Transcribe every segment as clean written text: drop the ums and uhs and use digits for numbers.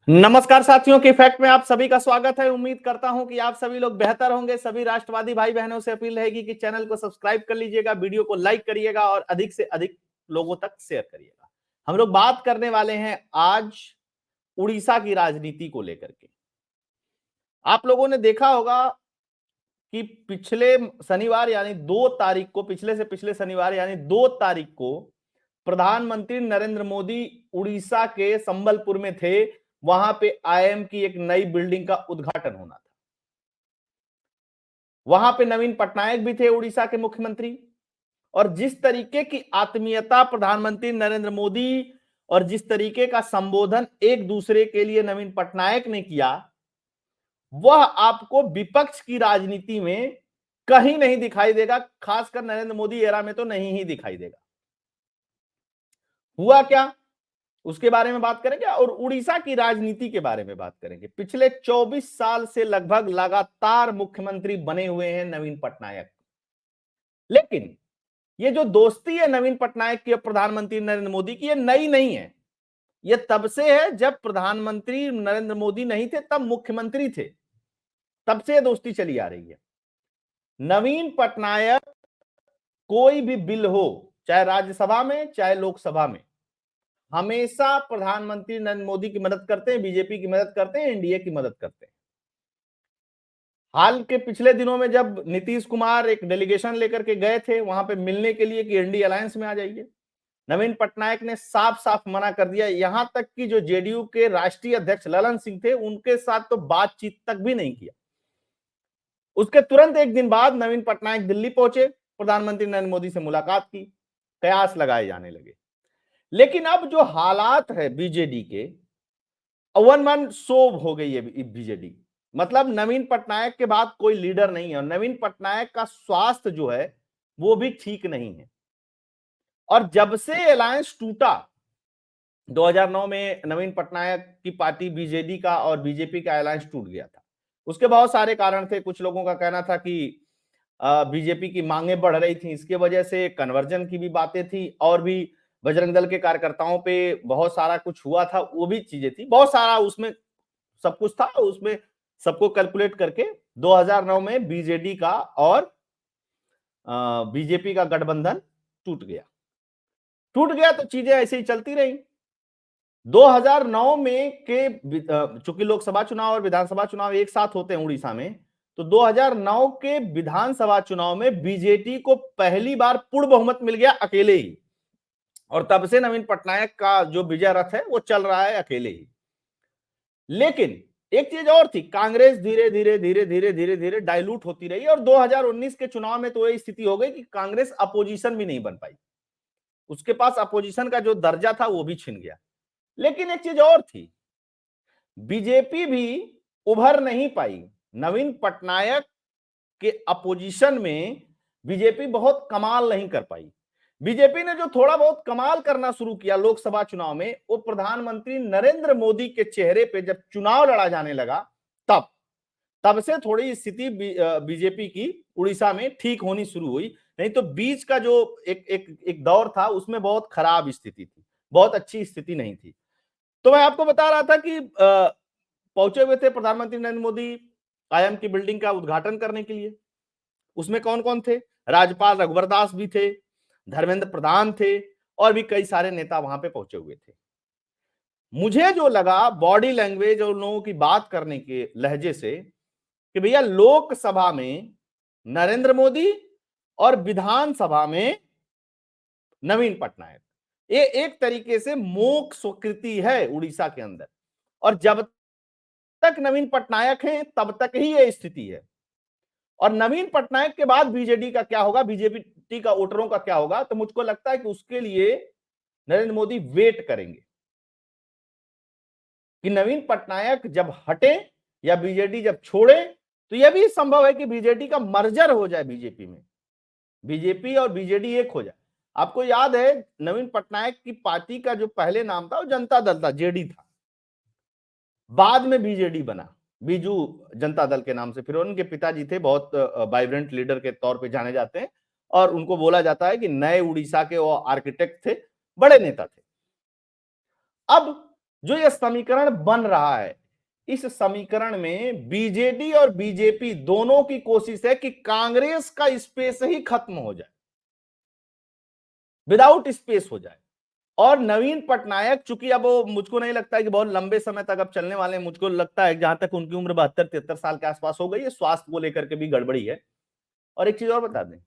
नमस्कार साथियों की फैक्ट में आप सभी का स्वागत है। उम्मीद करता हूं कि आप सभी लोग बेहतर होंगे। सभी राष्ट्रवादी भाई बहनों से अपील रहेगी कि चैनल को सब्सक्राइब कर लीजिएगा, वीडियो को लाइक करिएगा और अधिक से अधिक लोगों तक शेयर करिएगा। हम लोग बात करने वाले हैं आज उड़ीसा की राजनीति को लेकर के। आप लोगों ने देखा होगा कि पिछले शनिवार यानी 2 तारीख को, पिछले से पिछले शनिवार यानी 2 तारीख को प्रधानमंत्री नरेंद्र मोदी उड़ीसा के संबलपुर में थे। वहां पे आईआईएम की एक नई बिल्डिंग का उद्घाटन होना था। वहां पे नवीन पटनायक भी थे, उड़ीसा के मुख्यमंत्री। और जिस तरीके की आत्मीयता प्रधानमंत्री नरेंद्र मोदी और जिस तरीके का संबोधन एक दूसरे के लिए नवीन पटनायक ने किया, वह आपको विपक्ष की राजनीति में कहीं नहीं दिखाई देगा। खासकर नरेंद्र मोदी एरा में तो नहीं ही दिखाई देगा। हुआ क्या, उसके बारे में बात करेंगे और उड़ीसा की राजनीति के बारे में बात करेंगे। पिछले 24 साल से लगभग लगातार मुख्यमंत्री बने हुए हैं नवीन पटनायक। लेकिन ये जो दोस्ती है नवीन पटनायक की और प्रधानमंत्री नरेंद्र मोदी की, ये नई नहीं है। ये तब से है जब प्रधानमंत्री नरेंद्र मोदी नहीं थे, तब मुख्यमंत्री थे, तब से ये दोस्ती चली आ रही है। नवीन पटनायक कोई भी बिल हो, चाहे राज्यसभा में चाहे लोकसभा में, हमेशा प्रधानमंत्री नरेंद्र मोदी की मदद करते हैं, बीजेपी की मदद करते हैं, एनडीए की मदद करते हैं। हाल के पिछले दिनों में जब नीतीश कुमार एक डेलीगेशन लेकर के गए थे वहां पे मिलने के लिए कि एनडीए अलायंस में आ जाइए, नवीन पटनायक ने साफ साफ मना कर दिया। यहां तक कि जो जेडीयू के राष्ट्रीय अध्यक्ष ललन सिंह थे, उनके साथ तो बातचीत तक भी नहीं किया। उसके तुरंत एक दिन बाद नवीन पटनायक दिल्ली पहुंचे, प्रधानमंत्री नरेंद्र मोदी से मुलाकात की, कयास लगाए जाने लगे। लेकिन अब जो हालात है बीजेडी के, वन मन शो हो गई है बीजेडी। मतलब नवीन पटनायक के बाद कोई लीडर नहीं है और नवीन पटनायक का स्वास्थ्य जो है वो भी ठीक नहीं है। और जब से अलायंस टूटा 2009 में, नवीन पटनायक की पार्टी बीजेडी का और बीजेपी का अलायंस टूट गया था। उसके बहुत सारे कारण थे। कुछ लोगों का कहना था कि बीजेपी की मांगे बढ़ रही थी, इसके वजह से कन्वर्जन की भी बातें थी, और भी बजरंग दल के कार्यकर्ताओं पे बहुत सारा कुछ हुआ था, वो भी चीजें थी। बहुत सारा उसमें सब कुछ था, उसमें सबको कैलकुलेट करके 2009 में बीजेडी का और बीजेपी का गठबंधन टूट गया। तो चीजें ऐसे ही चलती रही। 2009 में के चूंकि लोकसभा चुनाव और विधानसभा चुनाव एक साथ होते हैं उड़ीसा में, तो 2009 के विधानसभा चुनाव में बीजेपी को पहली बार पूर्ण बहुमत मिल गया अकेले ही। और तब से नवीन पटनायक का जो विजय रथ है वो चल रहा है अकेले ही। लेकिन एक चीज और थी, कांग्रेस धीरे धीरे धीरे धीरे धीरे धीरे डाइल्यूट होती रही और 2019 के चुनाव में तो ये स्थिति हो गई कि कांग्रेस अपोजिशन भी नहीं बन पाई। उसके पास अपोजिशन का जो दर्जा था वो भी छिन गया। लेकिन एक चीज और थी, बीजेपी भी उभर नहीं पाई। नवीन पटनायक के अपोजिशन में बीजेपी बहुत कमाल नहीं कर पाई। बीजेपी ने जो थोड़ा बहुत कमाल करना शुरू किया लोकसभा चुनाव में, वो प्रधानमंत्री नरेंद्र मोदी के चेहरे पे जब चुनाव लड़ा जाने लगा, तब से थोड़ी स्थिति बीजेपी की उड़ीसा में ठीक होनी शुरू हुई। नहीं तो बीच का जो एक दौर था उसमें बहुत खराब स्थिति थी, बहुत अच्छी स्थिति नहीं थी। तो मैं आपको बता रहा था कि पहुंचे हुए थे प्रधानमंत्री नरेंद्र मोदी आईआईएम की बिल्डिंग का उद्घाटन करने के लिए। उसमें कौन कौन थे? राज्यपाल रघुवर दास भी थे, धर्मेंद्र प्रधान थे, और भी कई सारे नेता वहां पे पहुंचे हुए थे। मुझे जो लगा बॉडी लैंग्वेज और लोगों की बात करने के लहजे से कि भैया लोकसभा में नरेंद्र मोदी और विधानसभा में नवीन पटनायक, ये एक तरीके से मोक स्वीकृति है उड़ीसा के अंदर। और जब तक नवीन पटनायक हैं तब तक ही ये स्थिति है। और नवीन पटनायक के बाद बीजेडी का क्या होगा, बीजेपी का वोटरों का क्या होगा, तो मुझको लगता है कि उसके लिए नरेंद्र मोदी वेट करेंगे कि नवीन पटनायक जब हटे या बीजेडी जब छोड़े, तो यह भी संभव है कि बीजेडी का मर्जर हो जाए बीजेपी में, बीजेपी और बीजेडी एक हो जाए। आपको याद है नवीन पटनायक की पार्टी का जो पहले नाम था वो जनता दल था, जेडी था। बाद में बीजेडी बना, बीजू जनता दल के नाम से। फिर उनके पिताजी थे, बहुत वाइब्रेंट लीडर के तौर पे जाने जाते हैं, और उनको बोला जाता है कि नए उड़ीसा के वो आर्किटेक्ट थे, बड़े नेता थे। अब जो ये समीकरण बन रहा है, इस समीकरण में बीजेडी और बीजेपी दोनों की कोशिश है कि कांग्रेस का स्पेस ही खत्म हो जाए, विदाउट स्पेस हो जाए। और नवीन पटनायक, चूंकि अब वो, मुझको नहीं लगता है कि बहुत लंबे समय तक अब चलने वाले हैं, मुझको लगता है जहां तक उनकी उम्र 72-73 साल के आसपास हो गई है, स्वास्थ्य को लेकर के भी गड़बड़ी है। और एक चीज और बता दें,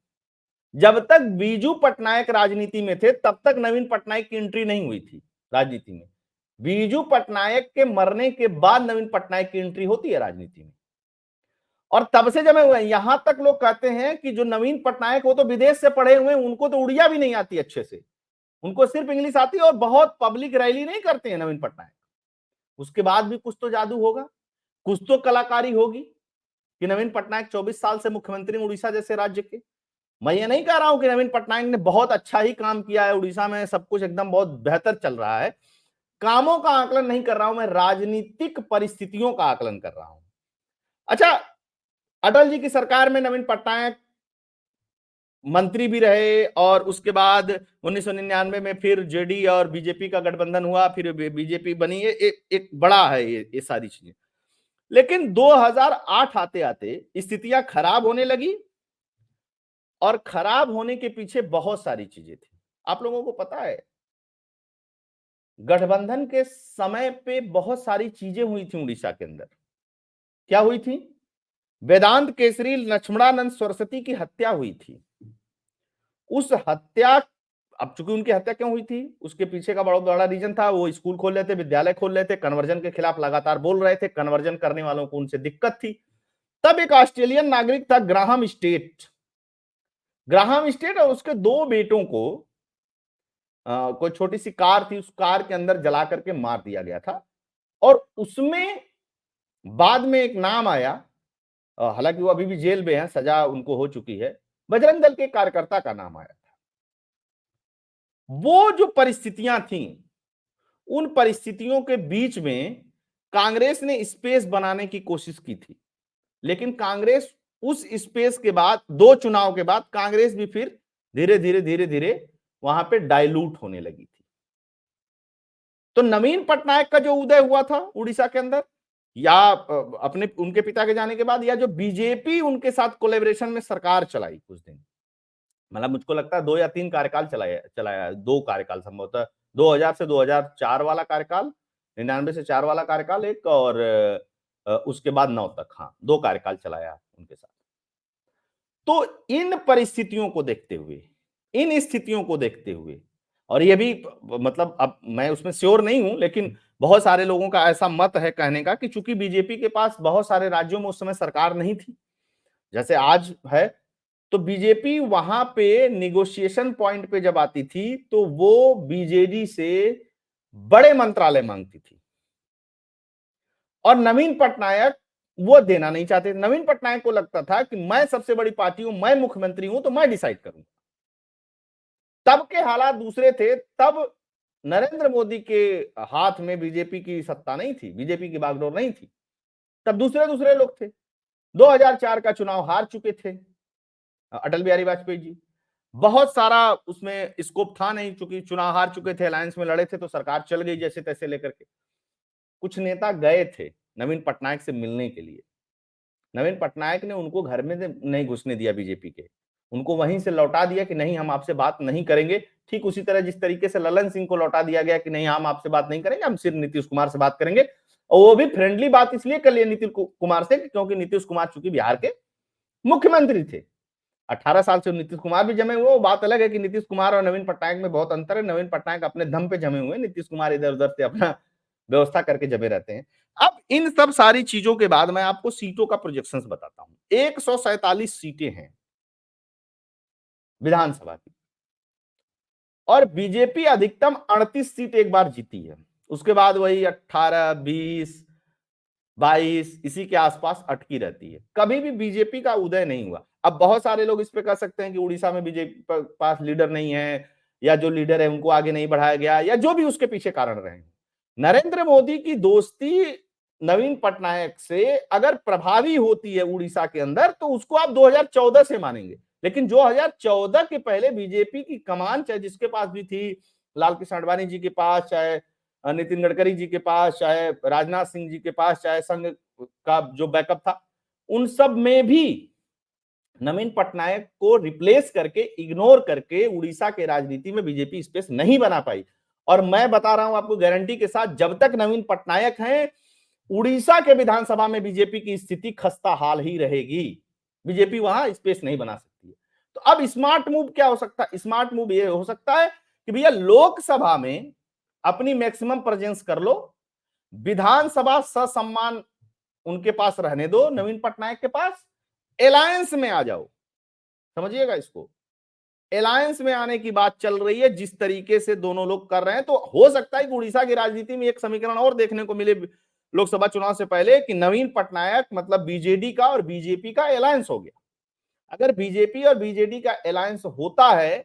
जब तक बीजू पटनायक राजनीति में थे तब तक नवीन पटनायक की एंट्री नहीं हुई थी राजनीति में। बीजू पटनायक के मरने के बाद नवीन पटनायक की एंट्री होती है राजनीति में। और तब से जमे हुए हैं, यहां तक लोग कहते हैं कि जो नवीन पटनायक वो तो विदेश से पढ़े हुए हैं, उनको तो उड़िया भी नहीं आती अच्छे से, उनको सिर्फ इंग्लिश आती है और बहुत पब्लिक रैली नहीं करते हैं नवीन पटनायक। उसके बाद भी कुछ तो जादू होगा, कुछ तो कलाकारी होगी कि नवीन पटनायक 24 साल से मुख्यमंत्री उड़ीसा जैसे राज्य के। मैं ये नहीं कह रहा हूं कि नवीन पटनायक ने बहुत अच्छा ही काम किया है, उड़ीसा में सब कुछ एकदम बहुत बेहतर चल रहा है, कामों का आकलन नहीं कर रहा हूं मैं, राजनीतिक परिस्थितियों का आकलन कर रहा हूं। अच्छा, अटल जी की सरकार में नवीन पटनायक मंत्री भी रहे और उसके बाद 1999 में फिर जेडी और बीजेपी का गठबंधन हुआ, फिर बीजेपी बनी। एक बड़ा है ये सारी चीजें। लेकिन 2008 आते आते स्थितियां खराब होने लगी और खराब होने के पीछे बहुत सारी चीजें थी। आप लोगों को पता है, गठबंधन के समय पे बहुत सारी चीजें हुई थी उड़ीसा के अंदर। क्या हुई थी? वेदांत केसरी लक्ष्मणानंद सरस्वती की हत्या हुई थी। उस हत्या, अब चूंकि उनकी हत्या क्यों हुई थी, उसके पीछे का बहुत बड़ा रीजन था, वो स्कूल खोल रहे थे, विद्यालय खोल रहे थे, कन्वर्जन के खिलाफ लगातार बोल रहे थे, कन्वर्जन करने वालों को उनसे दिक्कत थी। तब एक ऑस्ट्रेलियन नागरिक था ग्राहम स्टेट, और उसके दो बेटों को कोई छोटी सी कार थी, उस कार के अंदर जला करके मार दिया गया था। और उसमें बाद में एक नाम आया, हालांकि वो अभी भी जेल में है, सजा उनको हो चुकी है, बजरंग दल के कार्यकर्ता का नाम आया था। वो जो परिस्थितियां थी, उन परिस्थितियों के बीच में कांग्रेस ने स्पेस बनाने की कोशिश की थी, लेकिन कांग्रेस उस स्पेस के बाद, दो चुनाव के बाद, कांग्रेस भी फिर धीरे धीरे वहां पे डाइल्यूट होने लगी थी। तो नवीन पटनायक का जो उदय हुआ था उड़ीसा के अंदर, या अपने उनके पिता के जाने के बाद, या जो बीजेपी उनके साथ कोलेबरेशन में सरकार चलाई कुछ दिन, मतलब मुझको लगता है 2 या 3 कार्यकाल चलाया 2 कार्यकाल संभवतः, 2000 से 2004 वाला कार्यकाल, 99 से 4 वाला कार्यकाल एक, और उसके बाद 9 तक, हाँ 2 कार्यकाल चलाया उनके साथ। तो इन परिस्थितियों को देखते हुए, इन स्थितियों को देखते हुए, और ये भी मतलब अब मैं उसमें श्योर नहीं हूं, लेकिन बहुत सारे लोगों का ऐसा मत है कहने का कि चूंकि बीजेपी के पास बहुत सारे राज्यों में उस समय सरकार नहीं थी जैसे आज है, तो बीजेपी वहां पे निगोशिएशन पॉइंट पे जब आती थी तो वो बीजेडी से बड़े मंत्रालय मांगती थी, और नवीन पटनायक वो देना नहीं चाहते। नवीन पटनायक को लगता था कि मैं सबसे बड़ी पार्टी हूं, मैं मुख्यमंत्री हूं, तो मैं डिसाइड करूंगा। तब के हालात दूसरे थे, तब नरेंद्र मोदी के हाथ में बीजेपी की सत्ता नहीं थी, बीजेपी की बागडोर नहीं थी, तब दूसरे दूसरे लोग थे। 2004 का चुनाव हार चुके थे अटल बिहारी वाजपेयी जी, बहुत सारा उसमें स्कोप था नहीं, चूंकि चुनाव हार चुके थे, अलायंस में लड़े थे, तो सरकार चल गई जैसे तैसे लेकर के। कुछ नेता गए थे नवीन पटनायक से मिलने के लिए, नवीन पटनायक ने उनको घर में नहीं घुसने दिया बीजेपी के, उनको वहीं से लौटा दिया कि नहीं हम आपसे बात नहीं करेंगे। ठीक उसी तरह जिस तरीके से ललन सिंह को लौटा दिया गया कि नहीं हम आपसे बात नहीं करेंगे, हम सिर्फ नीतीश कुमार से बात करेंगे, और वो भी फ्रेंडली बात इसलिए कर लिया नीतीश कुमार से क्योंकि नीतीश कुमार चूंकि बिहार के मुख्यमंत्री थे। 18 साल से नीतीश कुमार भी जमे हुए, वो बात अलग है कि नीतीश कुमार और नवीन पटनायक में बहुत अंतर है। नवीन पटनायक अपने दम पे जमे हुए, नीतीश कुमार इधर उधर से अपना व्यवस्था करके जमे रहते हैं। अब इन सब सारी चीजों के बाद मैं आपको सीटों का प्रोजेक्शंस बताता हूं। 147 सीटें हैं विधानसभा की, और बीजेपी अधिकतम 38 सीट एक बार जीती है, उसके बाद वही 18, 20, 22 इसी के आसपास अटकी रहती है। कभी भी बीजेपी का उदय नहीं हुआ। अब बहुत सारे लोग इस पे कह सकते हैं कि उड़ीसा में बीजेपी पास लीडर नहीं है, या जो लीडर है उनको आगे नहीं बढ़ाया गया, या जो भी उसके पीछे कारण रहे। नरेंद्र मोदी की दोस्ती नवीन पटनायक से अगर प्रभावी होती है उड़ीसा के अंदर, तो उसको आप 2014 से मानेंगे, लेकिन 2014 के पहले बीजेपी की कमान चाहे जिसके पास भी थी, लाल कृष्ण आडवाणी जी के पास, चाहे नितिन गडकरी जी के पास, चाहे राजनाथ सिंह जी के पास, चाहे संघ का जो बैकअप था, उन सब में भी नवीन पटनायक को रिप्लेस करके, इग्नोर करके उड़ीसा के राजनीति में बीजेपी स्पेस नहीं बना पाई। और मैं बता रहा हूं आपको गारंटी के साथ, जब तक नवीन पटनायक हैं, उड़ीसा के विधानसभा में बीजेपी की स्थिति खस्ता हाल ही रहेगी। बीजेपी वहां स्पेस नहीं बना सकती है। तो अब स्मार्ट मूव क्या हो सकता है? स्मार्ट मूव ये हो सकता है कि भैया लोकसभा में अपनी मैक्सिमम प्रेजेंस कर लो, विधानसभा ससम्मान उनके पास रहने दो, नवीन पटनायक के पास, अलायंस में आ जाओ। समझिएगा इसको, अलायंस में आने की बात चल रही है। जिस तरीके से दोनों लोग कर रहे हैं, तो हो सकता है कि उड़ीसा की राजनीति में एक समीकरण और देखने को मिले लोकसभा चुनाव से पहले, कि नवीन पटनायक मतलब बीजेडी का और बीजेपी का अलायंस हो गया। अगर बीजेपी और बीजेडी का अलायंस होता है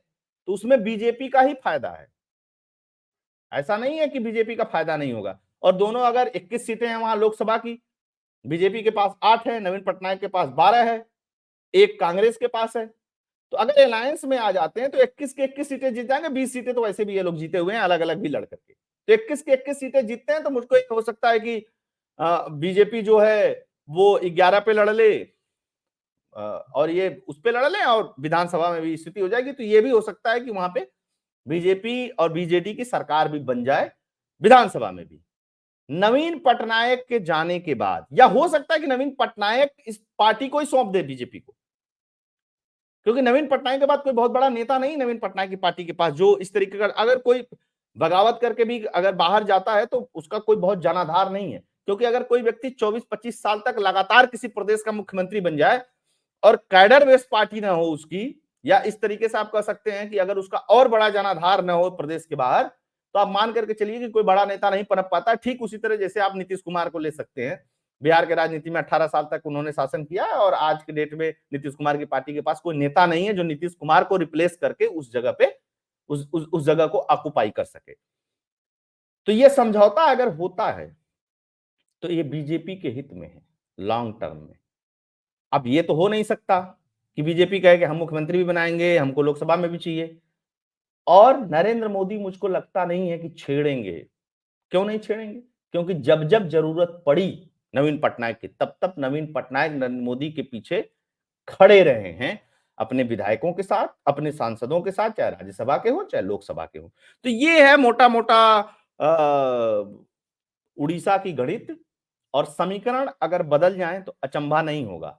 तो उसमें बीजेपी का ही फायदा है, ऐसा नहीं है कि बीजेपी का फायदा नहीं होगा। और दोनों अगर 21 सीटें हैं वहां लोकसभा की, बीजेपी के पास 8 है, नवीन पटनायक के पास 12 है, एक कांग्रेस के पास है, तो अगर अलायंस में आ जाते हैं तो 21 के 21 सीटें जीत जाएंगे। 20 सीटें तो वैसे भी ये लोग जीते हुए हैं, अलग अलग भी लड़ करके। तो 21 के 21 सीटें जीतते हैं, तो मुझको एक हो सकता है कि बीजेपी जो है वो 11 पे लड़ ले, और ये उस पे लड़ ले, और विधानसभा में भी स्थिति हो जाएगी। तो ये भी हो सकता है कि वहां पे बीजेपी और बीजेडी की सरकार भी बन जाए विधानसभा में भी, नवीन पटनायक के जाने के बाद। या हो सकता है कि नवीन पटनायक इस पार्टी को ही सौंप दे बीजेपी को, क्योंकि नवीन पटनायक के बाद कोई बहुत बड़ा नेता नहीं नवीन पटनायक की पार्टी के पास, जो इस तरीके का, अगर कोई बगावत करके भी अगर बाहर जाता है तो उसका कोई बहुत जनाधार नहीं है। क्योंकि अगर कोई व्यक्ति 24-25 साल तक लगातार किसी प्रदेश का मुख्यमंत्री बन जाए और कैडर बेस्ड पार्टी ना हो उसकी, या इस तरीके से आप कह सकते हैं कि अगर उसका और बड़ा जनाधार न हो प्रदेश के बाहर, तो आप मान करके चलिए कि कोई बड़ा नेता नहीं पनप पाता। ठीक उसी तरह जैसे आप नीतीश कुमार को ले सकते हैं, बिहार के राजनीति में 18 साल तक उन्होंने शासन किया, और आज के डेट में नीतीश कुमार की पार्टी के पास कोई नेता नहीं है जो नीतीश कुमार को रिप्लेस करके उस जगह पे उस जगह को ऑक्युपाई कर सके। तो ये समझौता अगर होता है तो ये बीजेपी के हित में है लॉन्ग टर्म में। अब ये तो हो नहीं सकता कि बीजेपी कहे कि हम मुख्यमंत्री भी बनाएंगे, हमको लोकसभा में भी चाहिए। और नरेंद्र मोदी मुझको लगता नहीं है कि छेड़ेंगे। क्यों नहीं छेड़ेंगे? क्योंकि जब जब जरूरत पड़ी नवीन पटनायक की, तब तब नवीन पटनायक नरेंद्र मोदी के पीछे खड़े रहे हैं, अपने विधायकों के साथ, अपने सांसदों के साथ, चाहे राज्यसभा के हो चाहे लोकसभा के हो। तो ये है मोटा मोटा उड़ीसा की गणित। और समीकरण अगर बदल जाए तो अचंभा नहीं होगा।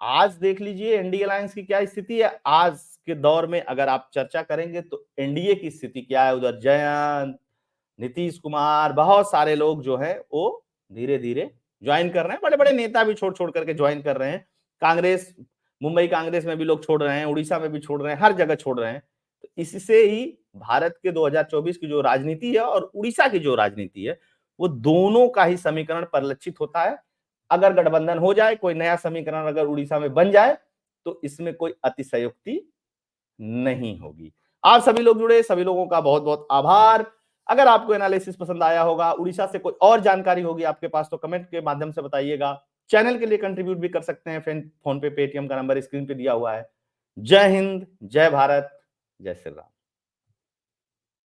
आज देख लीजिए एनडीए अलायंस की क्या स्थिति है। आज के दौर में अगर आप चर्चा करेंगे तो एनडीए की स्थिति क्या है, उधर जयंत, नीतीश कुमार, बहुत सारे लोग जो है वो धीरे धीरे ज्वाइन कर रहे हैं, बड़े बड़े नेता भी छोड़ छोड़ करके ज्वाइन कर रहे हैं। कांग्रेस, मुंबई कांग्रेस में भी लोग छोड़ रहे हैं, उड़ीसा में भी छोड़ रहे हैं, हर जगह छोड़ रहे हैं। तो इससे ही भारत के 2024 की जो राजनीति है और उड़ीसा की जो राजनीति है, वो दोनों का ही समीकरण परिलक्षित होता है। अगर गठबंधन हो जाए, कोई नया समीकरण अगर उड़ीसा में बन जाए, तो इसमें कोई अतिशयोक्ति नहीं होगी। आप सभी लोग जुड़े, सभी लोगों का बहुत बहुत आभार। अगर आपको एनालिसिस पसंद आया होगा, उड़ीसा से कोई और जानकारी होगी आपके पास, तो कमेंट के माध्यम से बताइएगा। चैनल के लिए कंट्रीब्यूट भी कर सकते हैं, फोन पे, पेटीएम का नंबर स्क्रीन पे दिया हुआ है। जय हिंद, जय भारत, जय श्री राम।